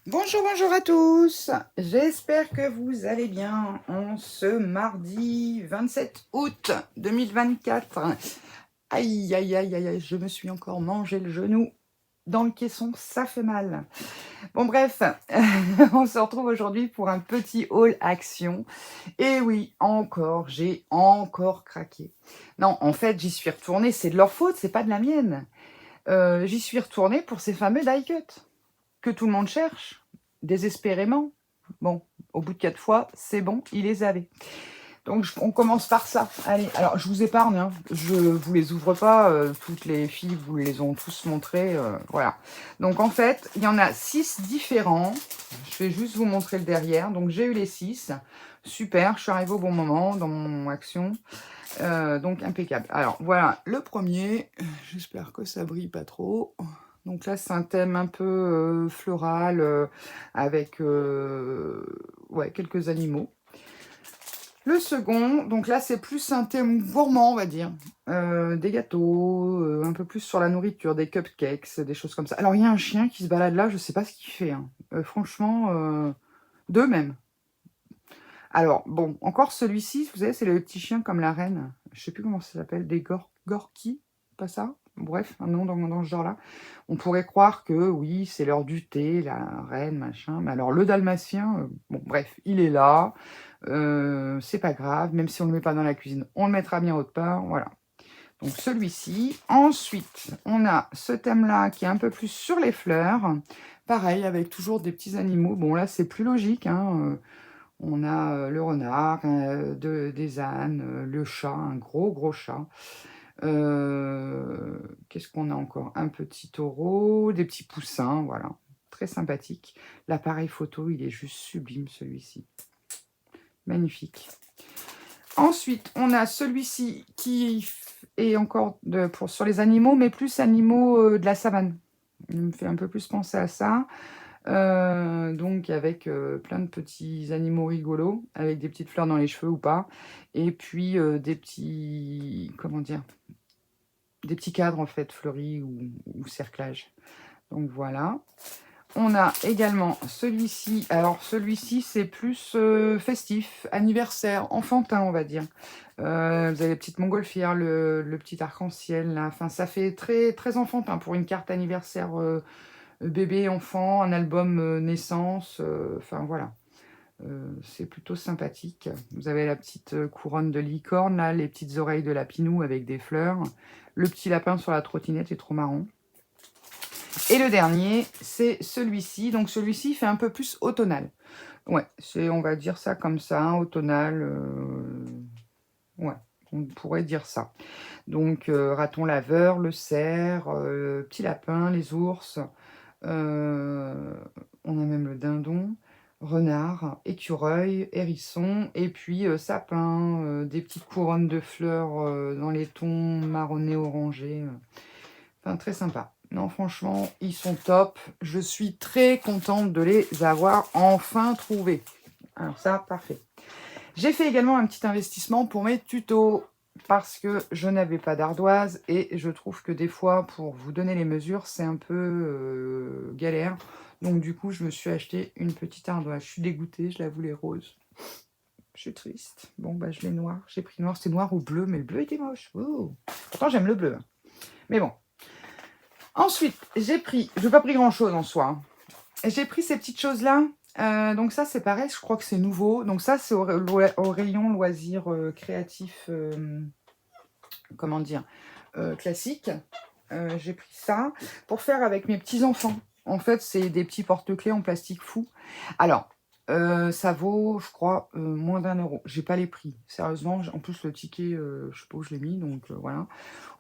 Bonjour, bonjour à tous. J'espère que vous allez bien en ce mardi 27 août 2024. Aïe, aïe, aïe, aïe, aïe, je me suis encore mangé le genou dans le caisson, ça fait mal. Bon, bref, on se retrouve aujourd'hui pour un petit haul action. Et oui, j'ai encore craqué. Non, en fait, j'y suis retournée, c'est de leur faute, c'est pas de la mienne. J'y suis retournée pour ces fameux die cuts que tout le monde cherche, désespérément. Bon, au bout de 4 fois, c'est bon, il les avait. Donc, on commence par ça. Allez, alors, je vous épargne, hein. Je vous les ouvre pas. Toutes les filles vous les ont tous montrées. Voilà. Donc, en fait, il y en a 6 différents. Je vais juste vous montrer le derrière. Donc, j'ai eu les 6. Super, je suis arrivée au bon moment dans mon action. Donc, impeccable. Alors, voilà, le premier. J'espère que ça brille pas trop. Donc là, c'est un thème un peu floral avec ouais, quelques animaux. Le second, donc là, c'est plus un thème gourmand, on va dire. Des gâteaux, un peu plus sur la nourriture, des cupcakes, des choses comme ça. Alors, il y a un chien qui se balade là, je sais pas ce qu'il fait, hein. Franchement, deux même. Alors, bon, encore celui-ci, vous savez, c'est le petit chien comme la reine. Je sais plus comment ça s'appelle, des Gorky, pas ça? Bref, un nom dans ce genre-là. On pourrait croire que oui, c'est l'heure du thé, la reine, machin. Mais alors, le dalmatien, bon, bref, il est là. C'est pas grave, même si on ne le met pas dans la cuisine, on le mettra bien autre part. Voilà. Donc, celui-ci. Ensuite, on a ce thème-là qui est un peu plus sur les fleurs. Pareil, avec toujours des petits animaux. Bon, là, c'est plus logique, hein. On a le renard, des ânes, le chat, un gros chat. Qu'est-ce qu'on a encore? Un petit taureau, des petits poussins, voilà. Très sympathique. L'appareil photo, il est juste sublime, celui-ci. Magnifique. Ensuite, on a celui-ci qui est encore sur les animaux, mais plus animaux de la savane. Il me fait un peu plus penser à ça. Donc avec plein de petits animaux rigolos, avec des petites fleurs dans les cheveux ou pas, et puis des petits, comment dire, des petits cadres en fait fleuris ou cerclage. Donc voilà. On a également celui-ci. Alors celui-ci c'est plus festif, anniversaire, enfantin on va dire. Vous avez les petites montgolfières, le petit arc-en-ciel là. Enfin ça fait très très enfantin pour une carte anniversaire bébé, enfant, un album naissance, enfin voilà. C'est plutôt sympathique. Vous avez la petite couronne de licorne, là, les petites oreilles de lapinou avec des fleurs. Le petit lapin sur la trottinette est trop marrant. Et le dernier, c'est celui-ci. Donc celui-ci fait un peu plus automnal. Ouais, on va dire ça comme ça, hein, automnal. Ouais, on pourrait dire ça. Donc raton laveur, le cerf, petit lapin, les ours. On a même le dindon, renard, écureuil, hérisson, et puis sapin, des petites couronnes de fleurs dans les tons marronnés orangés. Enfin, très sympa. Non, franchement, ils sont top. Je suis très contente de les avoir enfin trouvés. Alors ça, parfait. J'ai fait également un petit investissement pour mes tutos parce que je n'avais pas d'ardoise et je trouve que des fois, pour vous donner les mesures, c'est un peu galère. Donc du coup, je me suis acheté une petite ardoise. Je suis dégoûtée, je la voulais rose. Je suis triste. Bon, bah je l'ai noir. J'ai pris noir, c'était noir ou bleu, mais le bleu était moche. Ouh. Pourtant, j'aime le bleu. Mais bon. Ensuite, j'ai pris, je n'ai pas pris grand-chose en soi, hein. J'ai pris ces petites choses-là. Donc ça, c'est pareil, je crois que c'est nouveau. Donc ça, c'est au rayon loisirs créatifs, comment dire, classique. J'ai pris ça pour faire avec mes petits-enfants. En fait, c'est des petits porte-clés en plastique fou. Alors, ça vaut, je crois, moins d'1 euro. J'ai pas les prix, sérieusement. En plus, le ticket, je sais pas où je l'ai mis, donc voilà.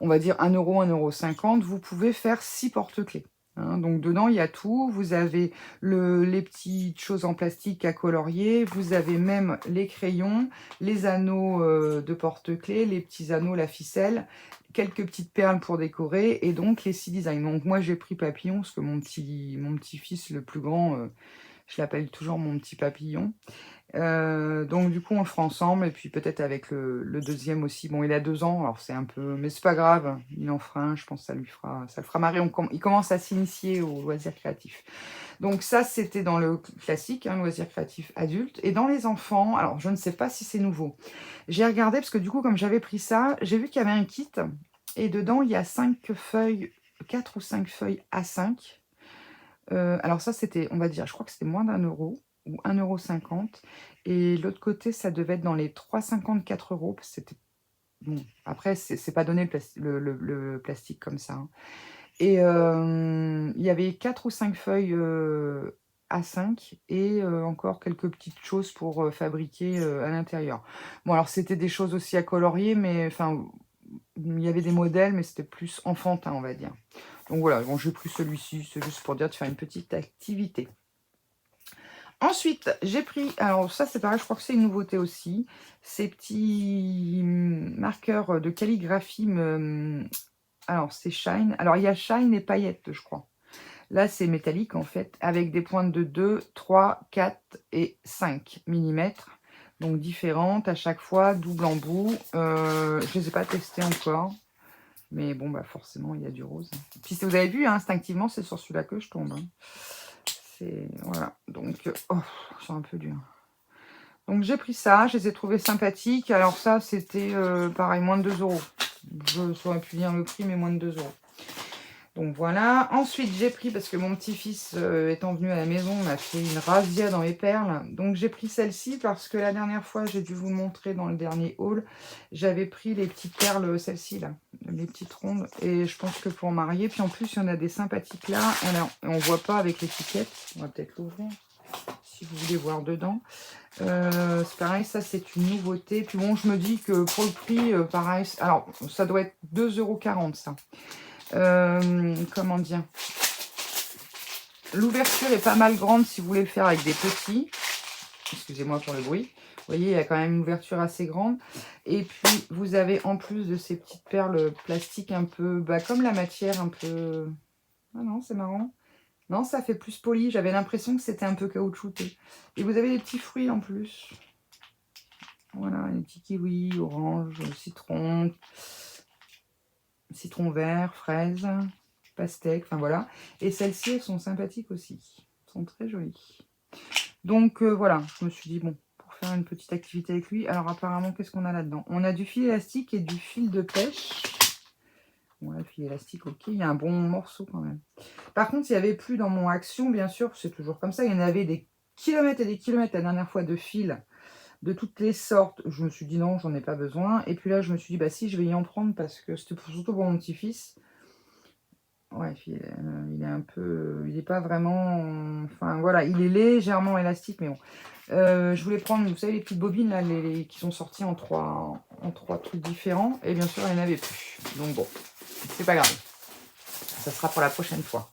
On va dire 1 euro, 1,50 €. Vous pouvez faire 6 porte-clés. Hein. Donc dedans, il y a tout. Vous avez les petites choses en plastique à colorier. Vous avez même les crayons, les anneaux de porte-clés, les petits anneaux, la ficelle, quelques petites perles pour décorer et donc les 6 designs. Donc moi, j'ai pris papillon parce que mon petit-fils, le plus grand, Je l'appelle toujours mon petit papillon. Donc du coup on le fera ensemble et puis peut-être avec le deuxième aussi. Bon, il a 2 ans, alors c'est un peu, mais c'est pas grave, il en fera un, je pense que ça le fera marrer. Il commence à s'initier aux loisirs créatifs. Donc ça c'était dans le classique, hein, loisirs créatifs adultes. Et dans les enfants, alors je ne sais pas si c'est nouveau. J'ai regardé parce que du coup comme j'avais pris ça, j'ai vu qu'il y avait un kit et dedans il y a 5 feuilles, 4 ou 5 feuilles A5. Alors ça, c'était, on va dire, je crois que c'était moins d'1 € ou 1,50 €. Et l'autre côté, ça devait être dans les 3,50 4 €. C'était bon. Après, c'est pas donné le plastique comme ça, hein. Et il y avait 4 ou 5 feuilles A5 et encore quelques petites choses pour fabriquer à l'intérieur. Bon, alors c'était des choses aussi à colorier, mais enfin, il y avait des modèles, mais c'était plus enfantin, on va dire. Donc voilà, bon, j'ai pris celui-ci, c'est juste pour dire de faire une petite activité. Ensuite, j'ai pris, alors ça c'est pareil, je crois que c'est une nouveauté aussi, ces petits marqueurs de calligraphie, alors c'est Shine, alors il y a Shine et paillettes, je crois. Là c'est métallique en fait, avec des pointes de 2, 3, 4 et 5 mm, donc différentes à chaque fois, double embout. Je ne les ai pas testées encore. Mais bon, bah forcément, il y a du rose. Puis si vous avez vu, hein, instinctivement, c'est sur celui-là que je tombe, hein. C'est... Voilà. Donc, oh, c'est un peu dur. Donc j'ai pris ça, je les ai trouvés sympathiques. Alors ça, c'était pareil, moins de 2 €. Je saurais plus dire le prix, mais moins de 2 €. Donc voilà. Ensuite, j'ai pris, parce que mon petit-fils étant venu à la maison, m'a fait une razzia dans les perles. Donc j'ai pris celle-ci parce que la dernière fois, j'ai dû vous le montrer dans le dernier haul, j'avais pris les petites perles, celles-ci là, les petites rondes. Et je pense que pour marier, puis en plus, il y en a des sympathiques là. On voit pas avec l'étiquette. On va peut-être l'ouvrir si vous voulez voir dedans. C'est pareil, ça c'est une nouveauté. Puis bon, je me dis que pour le prix, pareil, alors ça doit être 2,40 € ça. Comment dire, l'ouverture est pas mal grande si vous voulez le faire avec des petits. Excusez-moi pour le bruit. Vous voyez, il y a quand même une ouverture assez grande. Et puis, vous avez en plus de ces petites perles plastiques un peu, bah, comme la matière un peu... Ah non, c'est marrant. Non, ça fait plus poli. J'avais l'impression que c'était un peu caoutchouté. Et vous avez des petits fruits en plus. Voilà, les petits kiwis, orange, citron vert, fraise, pastèque, enfin voilà. Et celles-ci, elles sont sympathiques aussi. Elles sont très jolies. Donc voilà, je me suis dit, bon, pour faire une petite activité avec lui. Alors apparemment, qu'est-ce qu'on a là-dedans? On a du fil élastique et du fil de pêche. Ouais, le fil élastique, ok, il y a un bon morceau quand même. Par contre, il n'y avait plus dans mon action, bien sûr, c'est toujours comme ça, il y en avait des kilomètres et des kilomètres la dernière fois de fil de toutes les sortes. Je me suis dit non, j'en ai pas besoin. Et puis là, je me suis dit, bah si, je vais y en prendre parce que c'était surtout pour mon petit-fils. Ouais, il est un peu... Il n'est pas vraiment... Enfin, voilà, il est légèrement élastique, mais bon. Je voulais prendre, vous savez, les petites bobines, là, qui sont sorties en trois trucs différents. Et bien sûr, il n'y en avait plus. Donc bon, c'est pas grave. Ça sera pour la prochaine fois.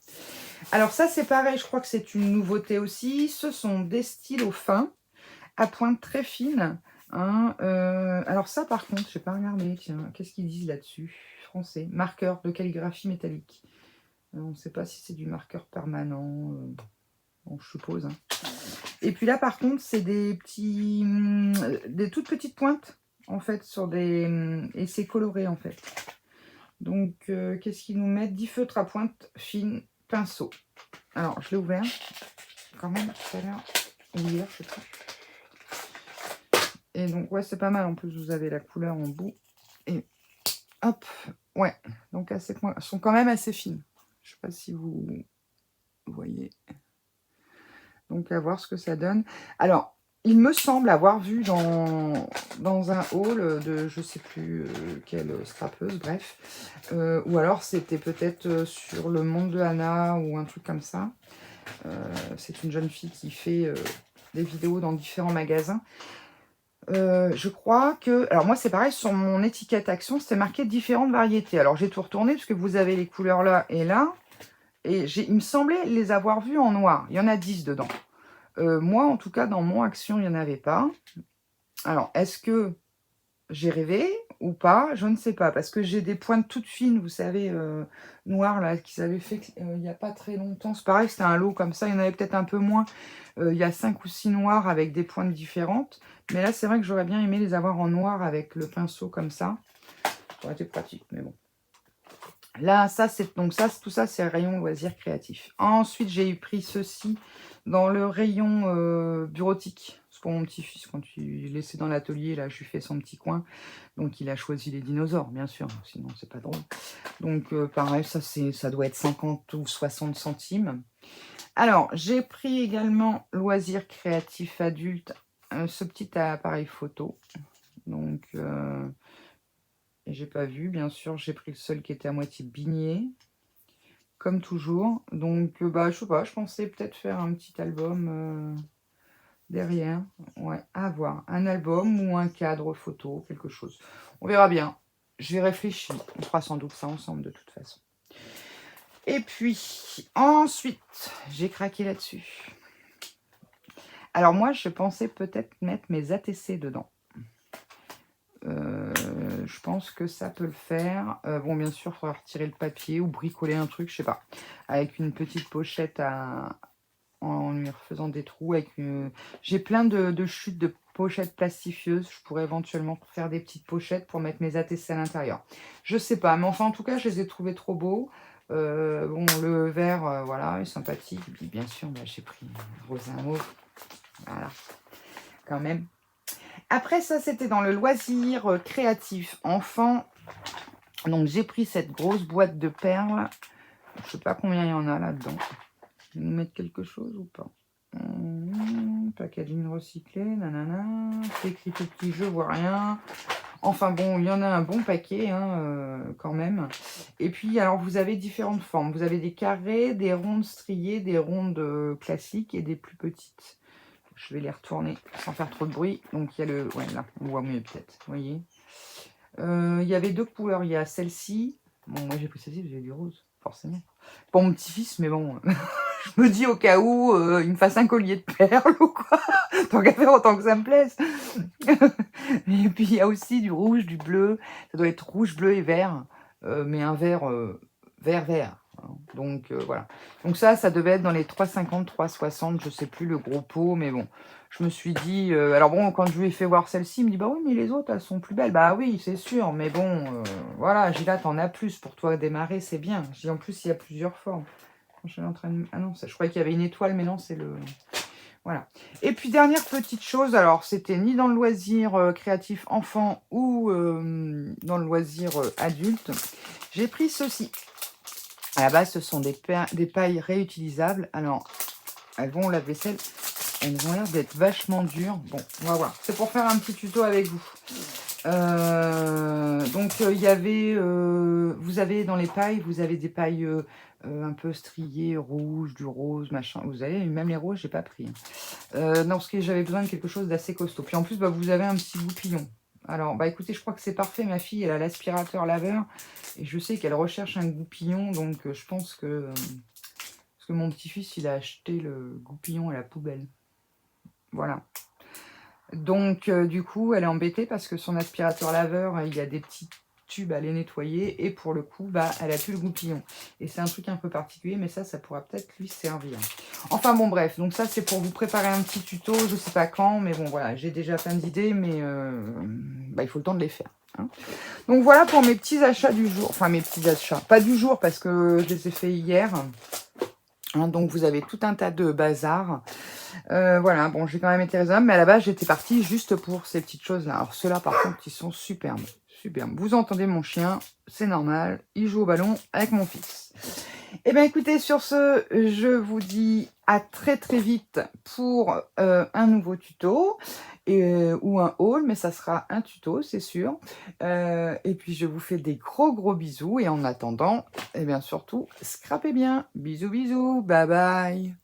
Alors ça, c'est pareil, je crois que c'est une nouveauté aussi. Ce sont des stylos fins, à pointe très fine. Hein. Alors ça, par contre, je n'ai pas regardé. Tiens, qu'est-ce qu'ils disent là-dessus? Français. Marqueur de calligraphie métallique. On ne sait pas si c'est du marqueur permanent. Bon, je suppose. Hein. Et puis là, par contre, c'est des petits, des toutes petites pointes, en fait, sur des... Et c'est coloré, en fait. Donc, qu'est-ce qu'ils nous mettent? 10 feutres à pointe fine, pinceau. Alors, je l'ai ouvert. Quand même, tout à l'heure. Hier, je sais pas. Et donc, ouais, c'est pas mal. En plus, vous avez la couleur en bout. Et hop, ouais. Donc, elles sont quand même assez fines. Je sais pas si vous voyez. Donc, à voir ce que ça donne. Alors, il me semble avoir vu dans un haul de je sais plus quelle strappeuse, bref. Ou alors, c'était peut-être sur le monde de Anna ou un truc comme ça. C'est une jeune fille qui fait des vidéos dans différents magasins. Je crois que... Alors moi, c'est pareil, sur mon étiquette Action, c'était marqué différentes variétés. Alors, j'ai tout retourné, parce que vous avez les couleurs là et là. Et il me semblait les avoir vus en noir. Il y en a 10 dedans. Moi, en tout cas, dans mon Action, il n'y en avait pas. Alors, est-ce que j'ai rêvé ou pas, je ne sais pas, parce que j'ai des pointes toutes fines, vous savez, noires, là, qu'ils avaient fait il n'y a pas très longtemps. C'est pareil, c'était un lot comme ça, il y en avait peut-être un peu moins. Il y a 5 ou 6 noirs avec des pointes différentes. Mais là, c'est vrai que j'aurais bien aimé les avoir en noir avec le pinceau comme ça. Ça aurait été pratique, mais bon. Là, ça, c'est donc ça, tout ça, c'est le rayon loisirs créatifs. Ensuite, j'ai pris ceci dans le rayon bureautique. C'est pour mon petit-fils, quand il est laissé dans l'atelier, là, je lui fais son petit coin. Donc, il a choisi les dinosaures, bien sûr, sinon, c'est pas drôle. Donc, pareil, ça doit être 50 ou 60 centimes. Alors, j'ai pris également loisirs créatifs adultes, ce petit appareil photo. Donc, et j'ai pas vu, bien sûr, j'ai pris le seul qui était à moitié bigné, comme toujours. Donc, bah, je sais pas, je pensais peut-être faire un petit album derrière. Ouais, à voir. Un album ou un cadre photo, quelque chose. On verra bien. J'ai réfléchi. On fera sans doute ça ensemble de toute façon. Et puis, ensuite, j'ai craqué là-dessus. Alors moi, je pensais peut-être mettre mes ATC dedans. Je pense que ça peut le faire. Bon, bien sûr, il faudra retirer le papier ou bricoler un truc, je sais pas. Avec une petite pochette en lui refaisant des trous. J'ai plein de chutes de pochettes plastifieuses. Je pourrais éventuellement faire des petites pochettes pour mettre mes ATC à l'intérieur. Je sais pas, mais enfin, en tout cas, je les ai trouvés trop beaux. Bon, le vert, voilà, est sympathique. Et puis, bien sûr, bah, j'ai pris rose et mauve. Voilà, quand même. Après ça, c'était dans le loisir créatif enfant. Donc, j'ai pris cette grosse boîte de perles. Je ne sais pas combien il y en a là-dedans. Je vais nous mettre quelque chose ou pas. Packaging recyclé, nanana. C'est écrit tout petit, je vois rien. Enfin bon, il y en a un bon paquet hein, quand même. Et puis, alors, vous avez différentes formes. Vous avez des carrés, des rondes striées, des rondes classiques et des plus petites. Je vais les retourner sans faire trop de bruit. Donc, il y a le... Ouais, là, on voit mieux peut-être. Vous voyez. Il y avait deux couleurs. Il y a celle-ci. Bon, moi, j'ai pris celle-ci, j'ai du rose, forcément. Pour mon petit-fils, mais bon... je me dis au cas où il me fasse un collier de perles ou quoi. Tant qu'à faire, autant que ça me plaise. Et puis, il y a aussi du rouge, du bleu. Ça doit être rouge, bleu et vert. Mais un vert vert. Donc voilà. Donc ça devait être dans les 3,50, 3,60, je sais plus le gros pot, mais bon. Je me suis dit, alors bon, quand je lui ai fait voir celle-ci, il me dit, bah oui, mais les autres, elles sont plus belles. Bah oui, c'est sûr, mais bon, voilà, j'ai là, t'en as plus pour toi démarrer, c'est bien. J'ai en plus, il y a plusieurs formes. Je suis en train de... Ah non, ça, je croyais qu'il y avait une étoile, mais non, c'est le... Voilà. Et puis, dernière petite chose, alors, c'était ni dans le loisir créatif enfant ou dans le loisir adulte. J'ai pris ceci. À la base, ce sont des pailles réutilisables. Alors, elles vont au lave-vaisselle. Elles ont l'air d'être vachement dures. Bon, on va voir. C'est pour faire un petit tuto avec vous. Donc, il y avait... vous avez dans les pailles, vous avez des pailles un peu striées, rouges, du rose, machin. Vous avez même les roses, j'ai pas pris. Non, parce que j'avais besoin de quelque chose d'assez costaud. Puis en plus, bah, vous avez un petit goupillon. Alors, bah écoutez, je crois que c'est parfait. Ma fille, elle a l'aspirateur laveur. Et je sais qu'elle recherche un goupillon. Donc, je pense que... parce que mon petit-fils, il a acheté le goupillon à la poubelle. Voilà. Donc, du coup, elle est embêtée parce que son aspirateur laveur, il y a des petits tubes à les nettoyer. Et pour le coup, bah, elle a plus le goupillon. Et c'est un truc un peu particulier, mais ça pourra peut-être lui servir. Enfin, bon, bref. Donc, ça, c'est pour vous préparer un petit tuto. Je sais pas quand, mais bon, voilà. J'ai déjà plein d'idées, mais bah, il faut le temps de les faire. Hein. Donc, voilà pour mes petits achats du jour. Enfin, mes petits achats. Pas du jour, parce que je les ai fait hier. Hein, donc, vous avez tout un tas de bazar. Voilà, bon, j'ai quand même été raisonnable, mais à la base, j'étais partie juste pour ces petites choses-là. Alors, ceux-là, par contre, ils sont superbes. Superbes. Vous entendez mon chien, c'est normal. Il joue au ballon avec mon fils. Eh bien, écoutez, sur ce, je vous dis à très, très vite pour un nouveau tuto. Ou un haul, mais ça sera un tuto, c'est sûr. Et puis, je vous fais des gros bisous. Et en attendant, eh bien, surtout, scrapez bien. Bisous, bisous. Bye, bye.